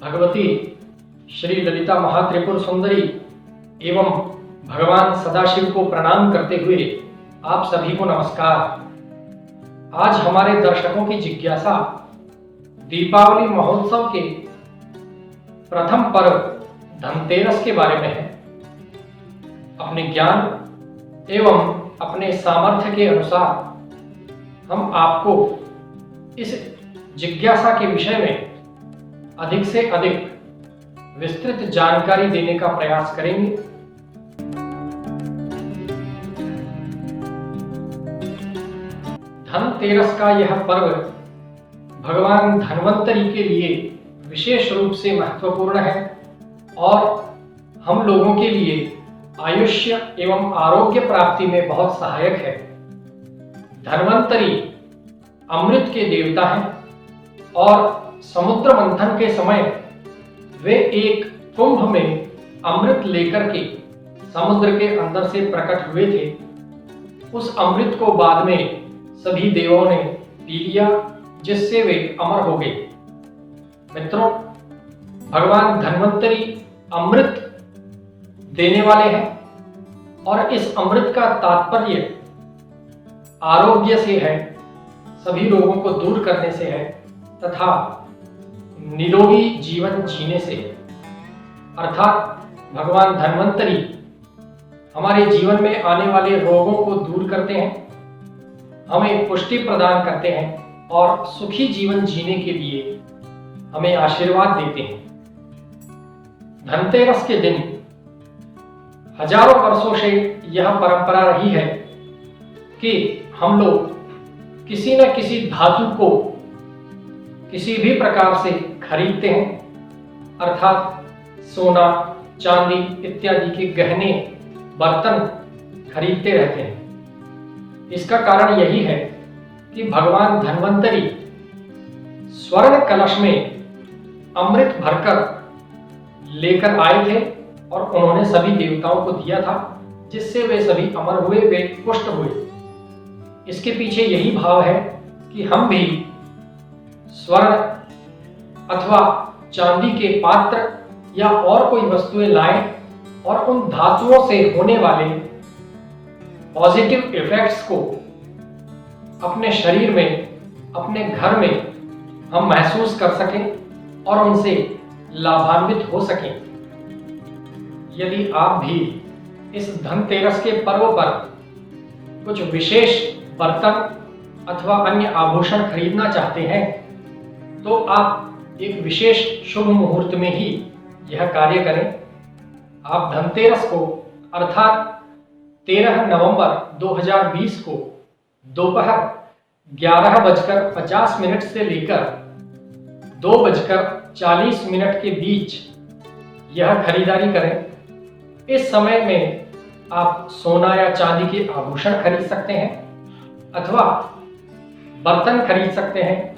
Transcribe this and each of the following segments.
भगवती श्री ललिता महात्रिपुर सुंदरी एवं भगवान सदाशिव को प्रणाम करते हुए आप सभी को नमस्कार। आज हमारे दर्शकों की जिज्ञासा दीपावली महोत्सव के प्रथम पर्व धनतेरस के बारे में है। अपने ज्ञान एवं अपने सामर्थ्य के अनुसार हम आपको इस जिज्ञासा के विषय में अधिक से अधिक विस्तृत जानकारी देने का प्रयास करेंगे। धनतेरस का यह पर्व भगवान धन्वंतरी के लिए विशेष रूप से महत्वपूर्ण है और हम लोगों के लिए आयुष्य एवं आरोग्य प्राप्ति में बहुत सहायक है। धन्वंतरी अमृत के देवता हैं और समुद्र मंथन के समय वे एक कुंभ में अमृत लेकर के समुद्र के अंदर से प्रकट हुए थे। उस अमृत को बाद में सभी देवों ने पी लिया, जिससे वे अमर हो गए। मित्रों, भगवान धन्वंतरी अमृत देने वाले हैं और इस अमृत का तात्पर्य आरोग्य से है, सभी रोगों को दूर करने से है तथा निरोगी जीवन जीने से। अर्थात भगवान धन्वंतरी हमारे जीवन में आने वाले रोगों को दूर करते हैं, हमें पुष्टि प्रदान करते हैं और सुखी जीवन जीने के लिए हमें आशीर्वाद देते हैं। धनतेरस के दिन हजारों वर्षों से यह परंपरा रही है कि हम लोग किसी न किसी धातु को किसी भी प्रकार से खरीदते हैं, अर्थात सोना, चांदी इत्यादि के गहने, बर्तन खरीदते रहते हैं। इसका कारण यही है कि भगवान धन्वंतरी स्वर्ण कलश में अमृत भरकर लेकर आए थे और उन्होंने सभी देवताओं को दिया था, जिससे वे सभी अमर हुए, वे पुष्ट हुए। इसके पीछे यही भाव है कि हम भी स्वर्ण अथवा चांदी के पात्र या और कोई वस्तुएं लाएं और उन धातुओं से होने वाले पॉजिटिव इफेक्ट्स को अपने शरीर में, अपने घर में हम महसूस कर सकें और उनसे लाभान्वित हो सकें। यदि आप भी इस धनतेरस के पर्व पर कुछ विशेष बर्तन अथवा अन्य आभूषण खरीदना चाहते हैं तो आप एक विशेष शुभ मुहूर्त में ही यह कार्य करें। आप धनतेरस को अर्थात 13 नवंबर 2020 को दोपहर 11:50 से लेकर 2:40 के बीच यह खरीदारी करें। इस समय में आप सोना या चांदी के आभूषण खरीद सकते हैं अथवा बर्तन खरीद सकते हैं।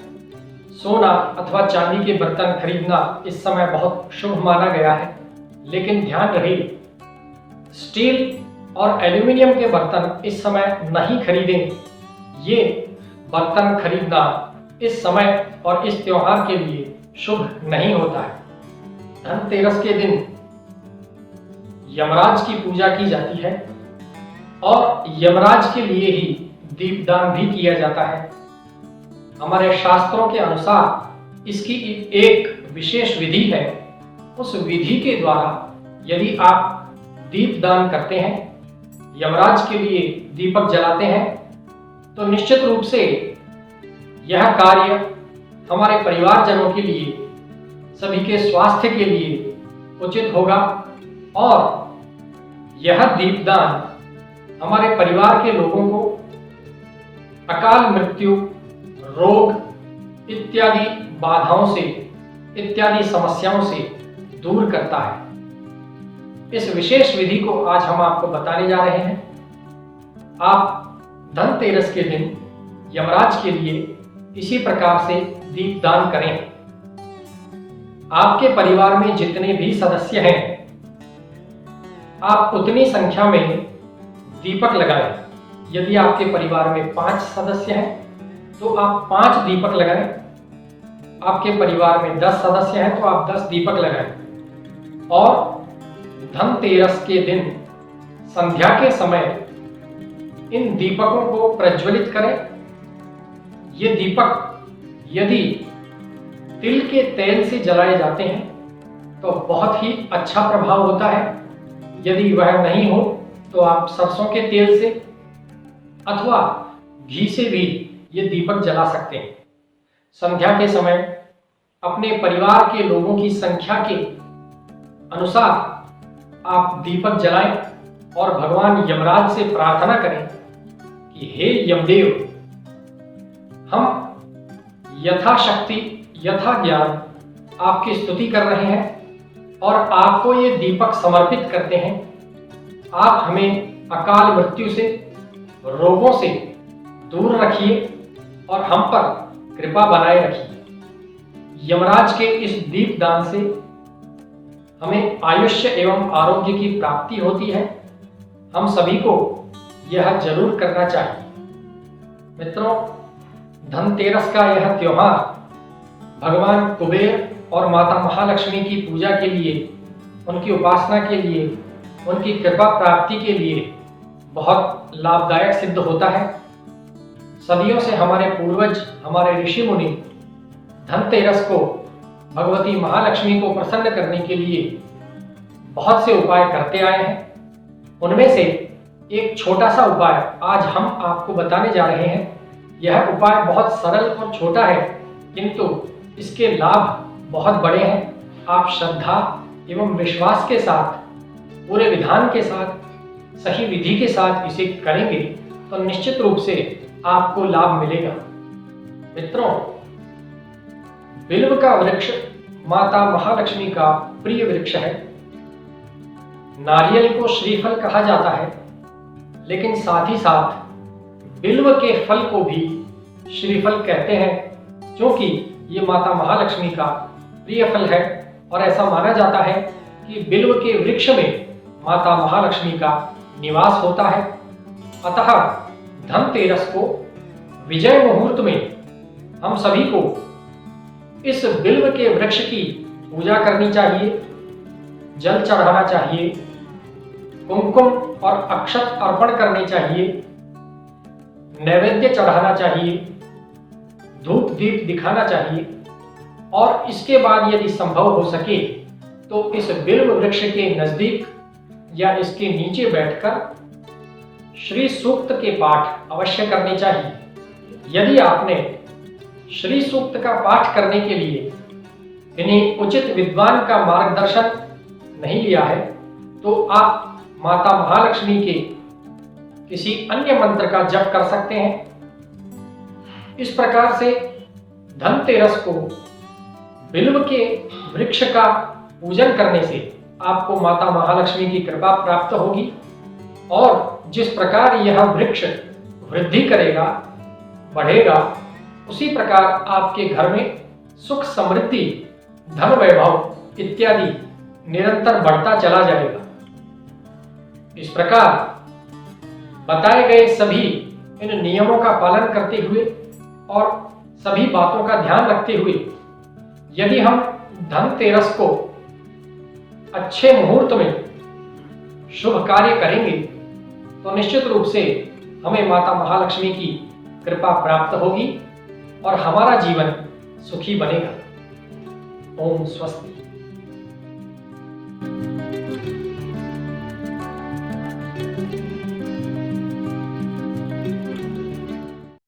सोना अथवा चांदी के बर्तन खरीदना इस समय बहुत शुभ माना गया है, लेकिन ध्यान रहे स्टील और एल्यूमिनियम के बर्तन इस समय नहीं खरीदें। ये बर्तन खरीदना इस समय और इस त्योहार के लिए शुभ नहीं होता है। धनतेरस के दिन यमराज की पूजा की जाती है और यमराज के लिए ही दीपदान भी किया जाता है। हमारे शास्त्रों के अनुसार इसकी एक विशेष विधि है। उस विधि के द्वारा यदि आप दीपदान करते हैं, यमराज के लिए दीपक जलाते हैं, तो निश्चित रूप से यह कार्य हमारे परिवारजनों के लिए, सभी के स्वास्थ्य के लिए उचित होगा और यह दीपदान हमारे परिवार के लोगों को अकाल मृत्यु, रोग इत्यादि बाधाओं से, इत्यादि समस्याओं से दूर करता है। इस विशेष विधि को आज हम आपको बताने जा रहे हैं। आप धनतेरस के दिन यमराज के लिए इसी प्रकार से दीपदान करें। आपके परिवार में जितने भी सदस्य हैं, आप उतनी संख्या में दीपक लगाएं। यदि आपके परिवार में 5 सदस्य हैं तो आप 5 दीपक लगाएं आपके परिवार में 10 सदस्य हैं तो आप 10 दीपक लगाएं और धनतेरस के दिन संध्या के समय इन दीपकों को प्रज्वलित करें। ये दीपक यदि तिल के तेल से जलाए जाते हैं तो बहुत ही अच्छा प्रभाव होता है। यदि वह नहीं हो तो आप सरसों के तेल से अथवा घी से भी ये दीपक जला सकते हैं। संध्या के समय अपने परिवार के लोगों की संख्या के अनुसार आप दीपक जलाएं और भगवान यमराज से प्रार्थना करें कि हे यमदेव, हम यथाशक्ति यथा ज्ञान आपकी स्तुति कर रहे हैं और आपको ये दीपक समर्पित करते हैं। आप हमें अकाल मृत्यु से, रोगों से दूर रखिए और हम पर कृपा बनाए रखिए। यमराज के इस दीपदान से हमें आयुष्य एवं आरोग्य की प्राप्ति होती है। हम सभी को यह जरूर करना चाहिए। मित्रों, धनतेरस का यह त्योहार भगवान कुबेर और माता महालक्ष्मी की पूजा के लिए, उनकी उपासना के लिए, उनकी कृपा प्राप्ति के लिए बहुत लाभदायक सिद्ध होता है। सदियों से हमारे पूर्वज, हमारे ऋषि मुनि धनतेरस को भगवती महालक्ष्मी को प्रसन्न करने के लिए बहुत से उपाय करते आए हैं। उनमें से एक छोटा सा उपाय आज हम आपको बताने जा रहे हैं। यह उपाय बहुत सरल और छोटा है, किंतु इसके लाभ बहुत बड़े हैं। आप श्रद्धा एवं विश्वास के साथ, पूरे विधान के साथ, सही विधि के साथ इसे करेंगे तो निश्चित रूप से आपको लाभ मिलेगा। मित्रों, बिल्व का वृक्ष माता महालक्ष्मी का प्रिय वृक्ष है। नारियल को श्रीफल कहा जाता है, लेकिन साथ ही साथ बिल्व के फल को भी श्रीफल कहते हैं, क्योंकि ये माता महालक्ष्मी का प्रिय फल है और ऐसा माना जाता है कि बिल्व के वृक्ष में माता महालक्ष्मी का निवास होता है। अतः धनतेरस को विजय मुहूर्त में हम सभी को इस बिल्व के वृक्ष की पूजा करनी चाहिए, जल चढ़ाना चाहिए, कुमकुम और अक्षत अर्पण करने चाहिए, नैवेद्य चढ़ाना चाहिए, धूप दीप दिखाना चाहिए और इसके बाद यदि संभव हो सके तो इस बिल्व वृक्ष के नजदीक या इसके नीचे बैठकर श्री सूक्त के पाठ अवश्य करने चाहिए। यदि आपने श्री सूक्त का पाठ करने के लिए इन्हीं उचित विद्वान का मार्गदर्शन नहीं लिया है तो आप माता महालक्ष्मी के किसी अन्य मंत्र का जप कर सकते हैं। इस प्रकार से धनतेरस को बिल्व के वृक्ष का पूजन करने से आपको माता महालक्ष्मी की कृपा प्राप्त होगी और जिस प्रकार यह वृक्ष वृद्धि करेगा, बढ़ेगा, उसी प्रकार आपके घर में सुख समृद्धि, धन वैभव इत्यादि निरंतर बढ़ता चला जाएगा। इस प्रकार बताए गए सभी इन नियमों का पालन करते हुए और सभी बातों का ध्यान रखते हुए यदि हम धनतेरस को अच्छे मुहूर्त में शुभ कार्य करेंगे तो निश्चित रूप से हमें माता महालक्ष्मी की कृपा प्राप्त होगी और हमारा जीवन सुखी बनेगा। ओम स्वस्ति।